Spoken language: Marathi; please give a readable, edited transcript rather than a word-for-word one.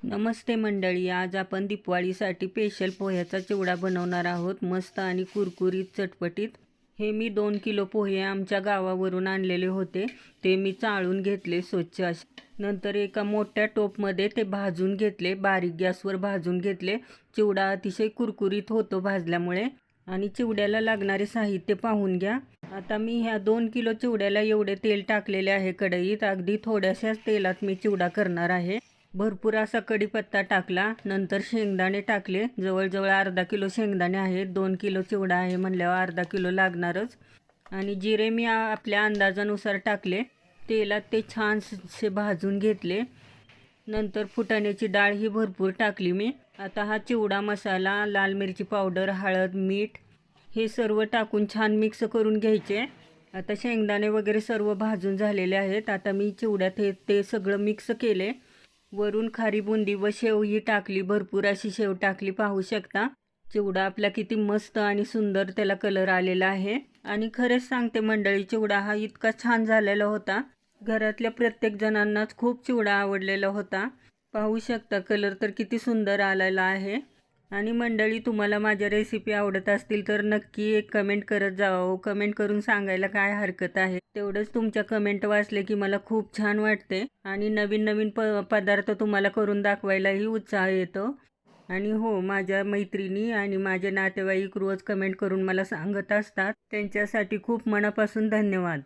नमस्ते मंडळी, आज आपण दिवाळीसाठी स्पेशल पोह्याचा चिवडा बनवणार आहोत. मस्त आणि कुरकुरीत चटपटीत. हे मी 2 किलो पोहे आमच्या गावावरून आणलेले होते. ते मी चाळून घेतले स्वच्छ असे. नंतर एका मोठ्या टोपमध्ये ते भाजून घेतले, बारीक गॅसवर भाजून घेतले. चिवडा अतिशय कुरकुरीत होतो भाजल्यामुळे. आणि चिवड्याला लागणारे साहित्य पाहून घ्या. आता मी ह्या 2 किलो चिवड्याला एवढे तेल टाकलेले आहे कढईत. अगदी थोड्याशाच तेलात मी चिवडा करणार आहे. भरपूर असा कढीपत्ता टाकला. नंतर शेंगदाणे टाकले. जवळजवळ अर्धा किलो शेंगदाणे आहेत. 2 किलो चिवडा आहे म्हणल्यावर अर्धा किलो लागणारच. आणि जिरे मी आपल्या अंदाजानुसार टाकले. तेलात ते छानसे भाजून घेतले. नंतर फुटाण्याची डाळ ही भरपूर टाकली मी. आता हा चिवडा मसाला, लाल मिरची पावडर, हळद, मीठ हे सर्व टाकून छान मिक्स करून घ्यायचे. आता शेंगदाणे वगैरे सर्व भाजून झालेले आहेत. आता मी चिवड्यात ते सगळं मिक्स केले. वरून खारी बुंदी व शेव ही टाकली. भरपूर अशी शेव टाकली, पाहू शकता. चिवडा आपला किती मस्त आणि सुंदर त्याला कलर आलेला आहे. आणि खरेच सांगते मंडळी, चिवडा हा इतका छान झालेला होता. घरातल्या प्रत्येक जणांनाच खूप चिवडा आवडलेला होता. पाहू शकता कलर तर किती सुंदर आलेला आहे. आणि मंडळी, तुम्हाला माझ्या रेसिपी आवडत असतील तर नक्की एक कमेंट करत जावं. कमेंट करून सांगायला काय हरकत आहे. तेवढंच तुमच्या कमेंट वाचले की मला खूप छान वाटते. आणि नवीन नवीन पदार्थ तुम्हाला करून दाखवायलाही उत्साह येतो. आणि हो, माझ्या मैत्रिणी आणि माझे नातेवाईक रोज कमेंट करून मला सांगत असतात. त्यांच्यासाठी खूप मनापासून धन्यवाद.